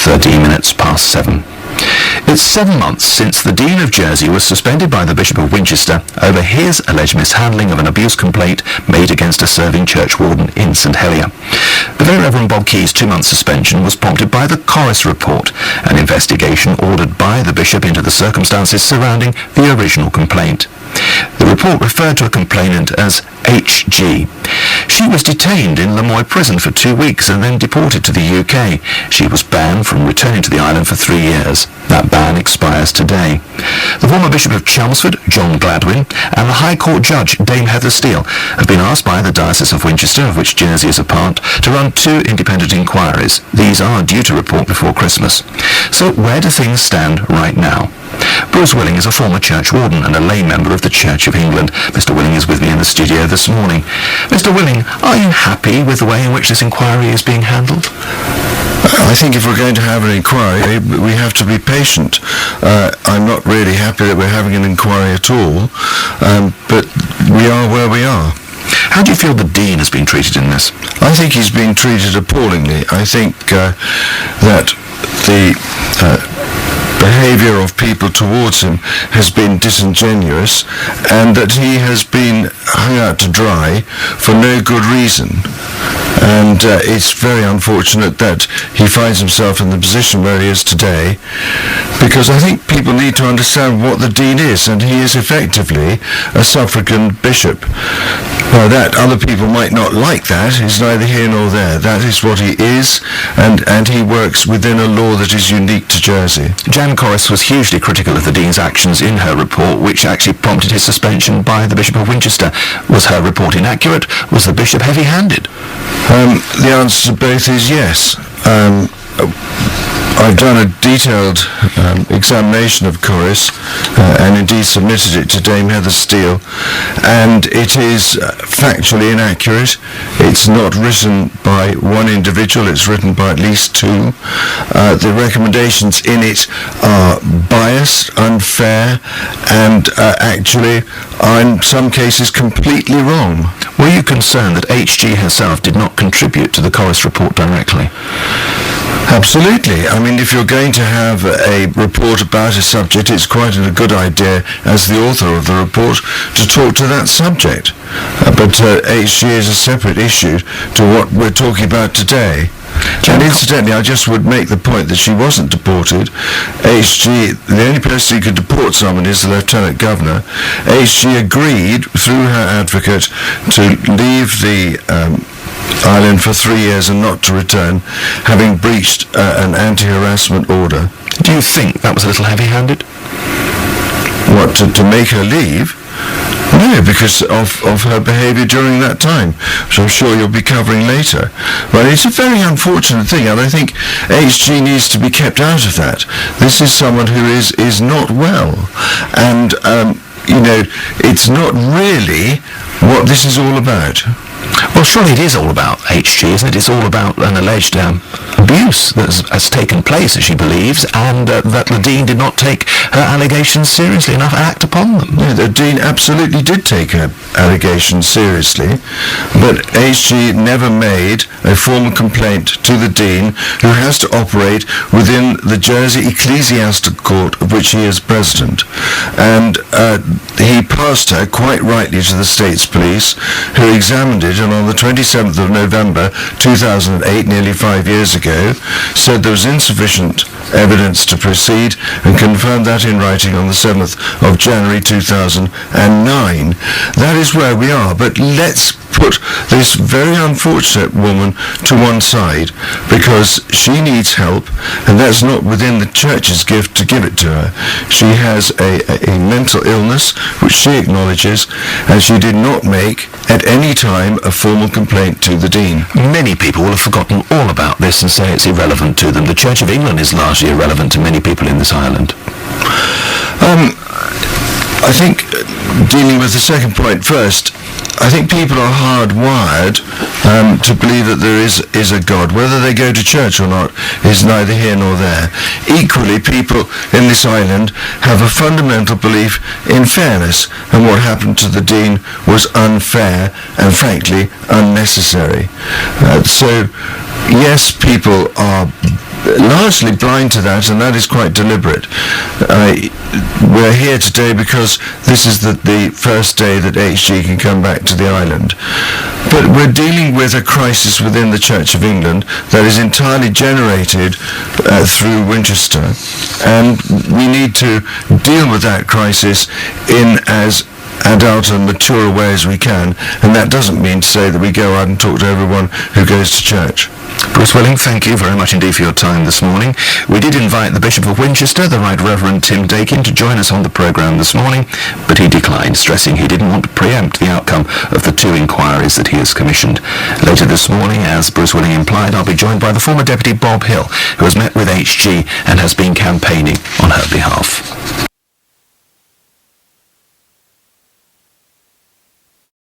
13 minutes past 7. It's 7 months since the Dean of Jersey was suspended by the Bishop of Winchester over his alleged mishandling of an abuse complaint made against a serving church warden in St Helier. The Very Reverend Bob Key's 2-month suspension was prompted by the Corris report, an investigation ordered by the Bishop into the circumstances surrounding the original complaint. The report referred to a complainant as H.G. She was detained in Lamoy prison for 2 weeks and then deported to the UK. She was banned from returning to the island for 3 years. That ban expires today. The former Bishop of Chelmsford, John Gladwin, and the High Court Judge, Dame Heather Steele, have been asked by the Diocese of Winchester, of which Jersey is a part, to run 2 independent inquiries. These are due to report before Christmas. So where do things stand right now? Bruce Willing is a former church warden and a lay member of the Church of England. Mr. Willing is with me in the studio this morning. Mr. Willing, are you happy with the way in which this inquiry is being handled? I think if we're going to have an inquiry, we have to be patient. I'm not really happy that we're having an inquiry at all, but we are where we are. How do you feel the Dean has been treated in this? I think he's being treated appallingly. I think that the behaviour of people towards him has been disingenuous, and that he has been hung out to dry for no good reason. And it's very unfortunate that he finds himself in the position where he is today, because I think people need to understand what the Dean is, and he is effectively a suffragan bishop. Now, that other people might not like that is neither here nor there. That is what he is, and he works within a law that is unique to Jersey. Jan Corris was hugely critical of the Dean's actions in her report, which actually prompted his suspension by the Bishop of Winchester. Was her report inaccurate? Was the Bishop heavy-handed? The answer to both is yes. I've done a detailed examination of Corris and indeed submitted it to Dame Heather Steele, and it is factually inaccurate. It's not written by one individual, it's written by at least 2. The recommendations in it are biased, unfair, and actually are in some cases completely wrong. Were you concerned that H.G. herself did not contribute to the Corris report directly? Absolutely. I mean, if you're going to have a report about a subject, it's quite a good idea as the author of the report to talk to that subject. But H.G. is a separate issue to what we're talking about today. And incidentally, I just would make the point that she wasn't deported. H.G., the only person who could deport someone is the Lieutenant Governor. H.G. agreed, through her advocate, to leave the island for 3 years and not to return, having breached an anti-harassment order. Do you think that was a little heavy-handed? What, to make her leave? No, because of her behaviour during that time, which I'm sure you'll be covering later. But it's a very unfortunate thing, and I think H.G. needs to be kept out of that. This is someone who is not well, and, it's not really what this is all about. Well, surely it is all about H.G., isn't it? It's all about an alleged abuse that has taken place, as she believes, and that the Dean did not take her allegations seriously enough and act upon them. No, the Dean absolutely did take her allegations seriously, but H.G. never made a formal complaint to the Dean, who has to operate within the Jersey Ecclesiastical Court, of which he is president. And he passed her, quite rightly, to the States Police, who examined it, and on the 27th of November 2008, nearly 5 years ago, said there was insufficient evidence to proceed, and confirmed that in writing on the 7th of January 2009. That is where we are, but let's put this very unfortunate woman to one side, because she needs help, and that's not within the church's gift to give it to her. She has a mental illness, which she acknowledges, and she did not make at any time a formal complaint to the Dean. Many people will have forgotten all about this and say it's irrelevant to them. The Church of England is largely irrelevant to many people in this island. I think, dealing with the second point first, I think people are hardwired to believe that there is a God. Whether they go to church or not is neither here nor there. Equally, people in this island have a fundamental belief in fairness, and what happened to the Dean was unfair and, frankly, unnecessary. So, yes, people are largely blind to that, and that is quite deliberate. We're here today because this is the first day that HG can come back to the island. But we're dealing with a crisis within the Church of England that is entirely generated through Winchester, and we need to deal with that crisis in as adult and mature a way as we can, and that doesn't mean to say that we go out and talk to everyone who goes to church. Bruce Willing, thank you very much indeed for your time this morning. We did invite the Bishop of Winchester, the Right Reverend Tim Dakin, to join us on the programme this morning, but he declined, stressing he didn't want to preempt the outcome of the 2 inquiries that he has commissioned. Later this morning, as Bruce Willing implied, I'll be joined by the former Deputy Bob Hill, who has met with HG and has been campaigning on her behalf.